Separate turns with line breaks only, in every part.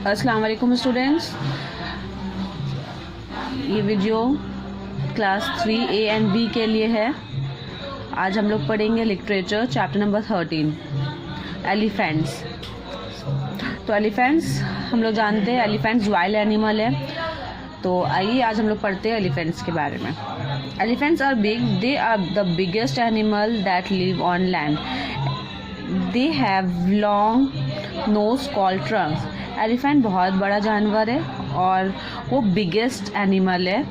अस्सलाम वालेकुम स्टूडेंट्स, ये video class 3A and B के लिए है। आज हम लोग पढ़ेंगे लिटरेचर चैप्टर नंबर 13 एलिफेंट्स। तो एलिफेंट्स हम लोग जानते हैं एलिफेंट्स वाइल्ड एनिमल है। तो आइए आज हम लोग पढ़ते हैं एलिफेंट्स के बारे में। Elephants are big, they are the biggest animal that live on land. They have long nose called trunks. Elephant बहुत बड़ा जानवर है और वो बिगेस्ट एनिमल है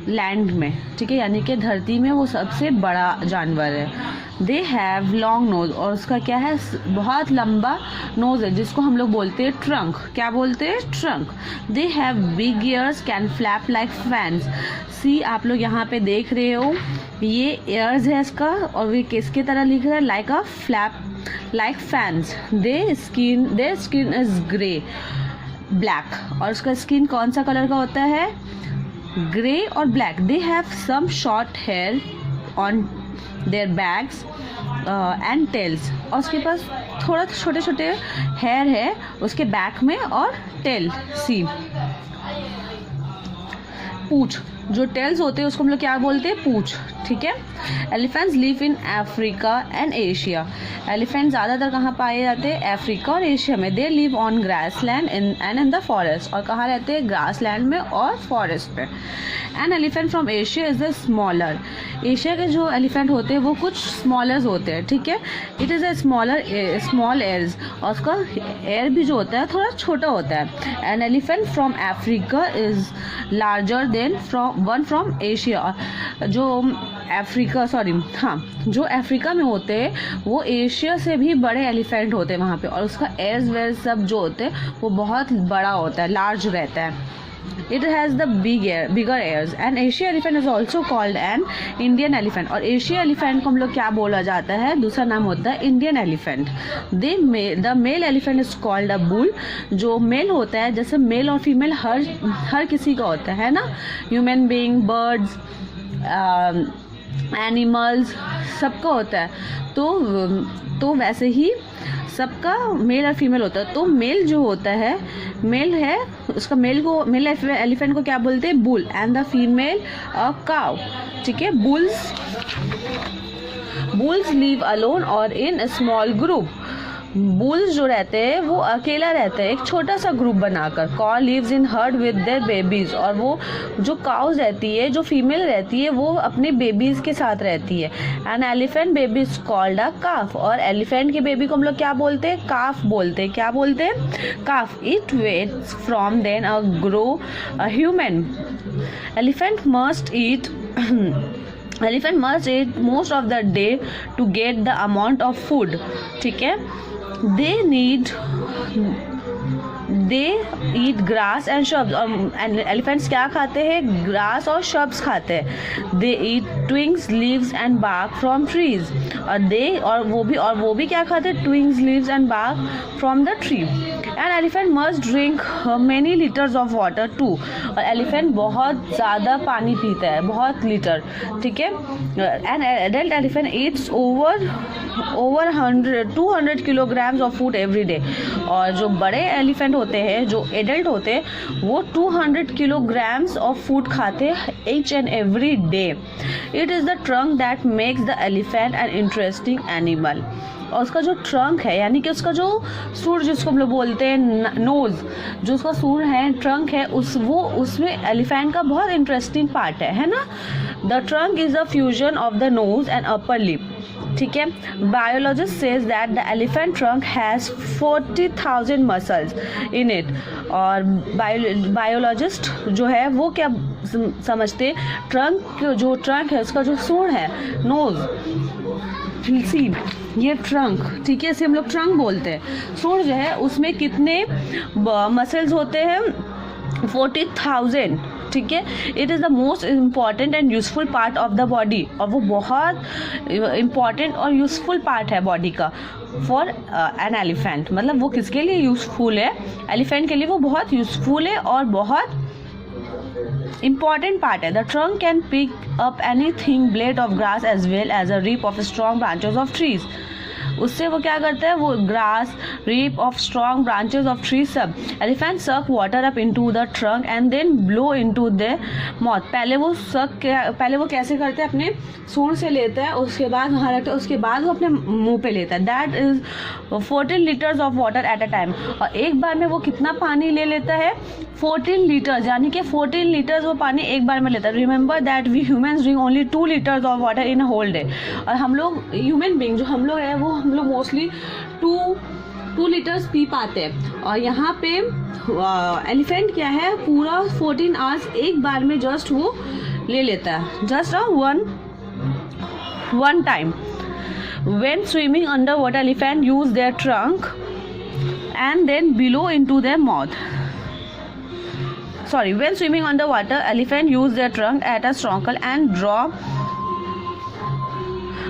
लैंड में, ठीक है, यानी कि धरती में वो सबसे बड़ा जानवर है। दे हैव लॉन्ग नोज, और उसका क्या है, बहुत लंबा नोज है जिसको हम लोग बोलते हैं ट्रंक। क्या बोलते हैं? Trunk. They have big ears, can flap like fans. See आप लोग यहाँ पे देख रहे हो, ये ईयर्स है इसका, और ये किसके तरह लिख रहा है? Like a flap like fans. Their skin is grey black, और उसका स्किन कौन सा कलर का होता है? ग्रे और black. They have some short hair on their backs and tails, और उसके पास थोड़ा छोटे छोटे हेयर है उसके बैक में और टेल। सी पूंछ, जो टेल्स होते हैं उसको हम लोग क्या बोलते हैं? पूंछ, ठीक है। Elephants live in Africa and Asia. Elephant ज़्यादातर कहाँ पाए जाते हैं? अफ्रीका और एशिया में। They live on grass land and in the forest, और कहाँ रहते हैं? ग्रास लैंड में और फॉरेस्ट पे। An elephant from Asia is the smaller. Asia के जो एलिफेंट होते हैं वो कुछ स्मॉलर होते हैं, ठीक है। It is a small ears, और उसका एयर भी जो होता है थोड़ा छोटा होता है। An elephant from Africa is larger than from Asia. जो जो अफ्रीका में होते हैं वो एशिया से भी बड़े एलिफेंट होते हैं वहाँ पे, और उसका एयर्स वेयर सब जो होते हैं वो बहुत बड़ा होता है, लार्ज रहता है। It has the bigger ears. An Asian elephant is also called an Indian elephant. और एशिया एलिफेंट को हम लोग क्या बोला जाता है? दूसरा नाम होता है Indian elephant. The mail elephant is called a bull. जो मेल होता है, जैसे मेल और फीमेल हर किसी का होता है ना, ह्यूमन बीइंग, बर्ड्स, एनिमल्स, सबका होता है। तो वैसे ही सबका मेल और फीमेल होता है। तो मेल जो होता है, मेल है उसका, मेल एलिफेंट को क्या बोलते हैं? Bull. And the female a cow, ठीक है। बुल्स लिव अलोन और इन अ स्मॉल ग्रुप। बुल्स जो रहते हैं वो अकेला रहते हैं एक छोटा सा ग्रुप बनाकर। Cow lives in herd with their babies, और वो जो काउज रहती है, जो फीमेल रहती है, वो अपने बेबीज के साथ रहती है। An elephant baby is called a calf, और एलिफेंट के बेबी को हम लोग क्या बोलते हैं? काफ बोलते हैं। क्या बोलते हैं? Calf. It weights from then a grow a human. Elephant must eat most of the day to get the amount of food, ठीक है। They eat grass and shrubs, और एलिफेंट्स क्या खाते हैं? ग्रास और shrubs खाते हैं। They eat twigs, leaves and bark from trees, और वो भी क्या खाते हैं? Twigs, leaves and bark from the tree. An elephant must drink many liters of water too, और एलिफेंट बहुत ज़्यादा पानी पीता है, बहुत लीटर, ठीक है। An adult elephant eats over 200 kilograms of food every day, और जो बड़े एलिफेंट होते हैं, जो एडल्ट होते हैं, वो 200 kilograms ऑफ फूड खाते हैं each and every day. It is the trunk that makes the elephant an interesting animal. और उसका जो ट्रंक है, यानी कि उसका जो सूर, जिसको हम लोग बोलते हैं नोज, जो उसका सूर है, ट्रंक है, उसमें एलिफेंट का बहुत इंटरेस्टिंग पार्ट है ना। The trunk is the fusion of the nose and upper lip, ठीक है। Biologist says that the elephant trunk has 40,000 muscles in it, और बायोलॉजिस्ट जो है वो क्या समझते हैं? ट्रंक है, उसका जो सूंड है, नोज, सी ये ट्रंक, ठीक है, इसे हम लोग ट्रंक बोलते हैं। सूंड जो है उसमें कितने मसल्स होते हैं? 40,000, ठीक है। It is the most important and useful part of the body, और वो बहुत इम्पॉर्टेंट और यूजफुल पार्ट है बॉडी का फॉर एन एलिफेंट। मतलब वो किसके लिए यूजफुल है? एलिफेंट के लिए वो बहुत यूजफुल है और बहुत important part है. The trunk can pick up any thin blade of grass as well as a rip of strong branches of trees. उससे वो क्या करता है, वो grass, reap of strong branches of tree सब। Elephant suck water up into the trunk and then blow into the mouth. पहले वो कैसे करते हैं, अपने सूंड से लेता है, उसके बाद वहाँ रखता है, उसके बाद वो अपने मुंह पे लेता है। That is 14 litres of water at a time. और एक बार में वो कितना पानी ले लेता है, 14 लीटर्स, यानी कि 14 लीटर्स वो पानी एक बार में लेता है। Remember that we humans drink only 2 litres of water in a whole day. और हम लोग ह्यूमन बींग जो हम लोग हैं, वो हम लोग मोस्टली 2 लीटर्स पी पाते हैं। और यहाँ पे एलिफेंट क्या है, पूरा 14 आवर्स एक बार में जस्ट वो ले लेता है, just one time. When swimming underwater, elephant use their trunk and then blow into their mouth. When swimming underwater, elephant use their trunk at a snorkel and draw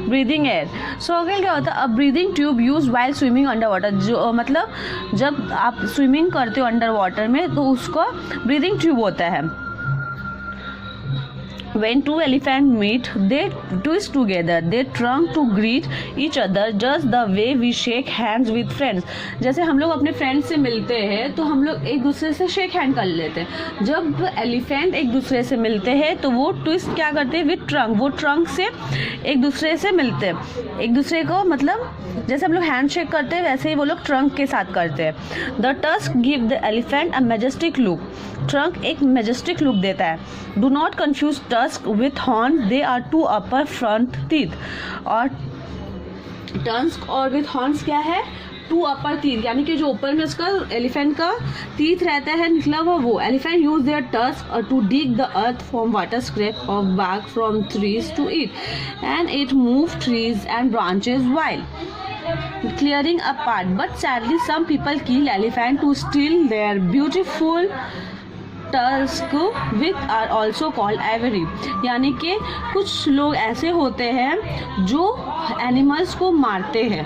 breathing air. Snorkel क्या होता है, अ breathing tube use while swimming under water. जो मतलब जब आप swimming करते हो under water में तो उसका ब्रीदिंग ट्यूब होता है। When two elephants meet, they twist together. They trunk to greet each other, just the way we shake hands with friends. जैसे हम लोग अपने फ्रेंड्स से मिलते हैं तो हम लोग एक दूसरे से शेक हैंड कर लेते हैं। जब एलिफेंट एक दूसरे से मिलते हैं तो वो ट्विस्ट क्या करते हैं, विथ ट्रंक। वो ट्रंक से एक दूसरे से मिलते हैं, एक दूसरे को, मतलब जैसे हम लोग हैंड शेक करते हैं वैसे ही वो लोग ट्रंक के साथ करते हैं। The tusk give the elephant a majestic look. Trunk एक मैजेस्टिक लुक देता है। Do not confuse tusk with horn, they are 2 upper front teeth. और टस्क और विथ हॉर्न्स क्या है, 2 अपर टीथ, यानी कि जो ऊपर में उसका एलिफेंट का टीथ रहता है निकला हुआ, वो elephant use their tusk to dig the earth from water scrap of bark from trees to eat, and it move trees and branches while clearing a path. But sadly some people kill elephant to steal their beautiful tusk which are also called ivory। यानी कि कुछ लोग ऐसे होते हैं जो animals को मार देते हैं।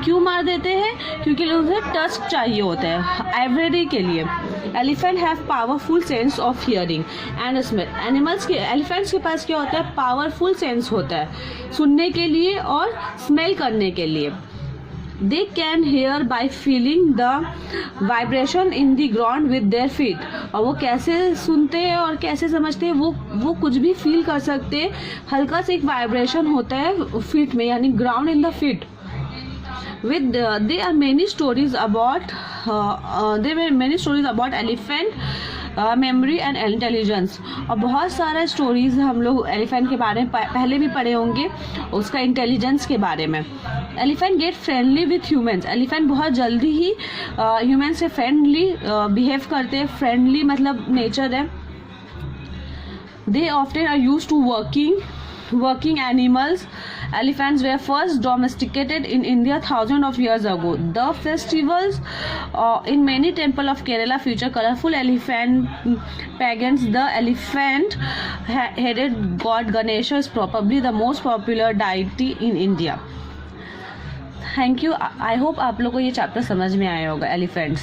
क्यों मार देते हैं, क्योंकि उन्हें टस्क चाहिए होता है आइवरी के लिए। Elephant have powerful sense of hearing and smell. Elephants के पास क्या होता है, पावरफुल सेंस होता है सुनने के लिए और स्मेल करने के लिए। They can hear by feeling the vibration in the ground with their feet। और वो कैसे सुनते हैं और कैसे समझते हैं, वो कुछ भी फील कर सकते हैं। हल्का से एक वाइब्रेशन होता है फीट में, यानी ground in the feet. With there are many stories about elephant memory and intelligence। और बहुत सारा स्टोरीज हम लोग एलिफेंट के बारे में पहले भी पढ़े होंगे, उसका इंटेलिजेंस के बारे में। Elephant get friendly with humans. Elephant बहुत जल्दी ही ह्यूमन से फ्रेंडली बिहेव करते हैं। फ्रेंडली मतलब नेचर है। They often are used to working animals। Elephants were first domesticated in India thousands of years ago. The festivals in many temples of Kerala feature colorful elephant pageants. The elephant-headed god Ganesha is probably the most popular deity in India। Thank you। I hope आप लोगों को ये chapter समझ में आया होगा, elephants.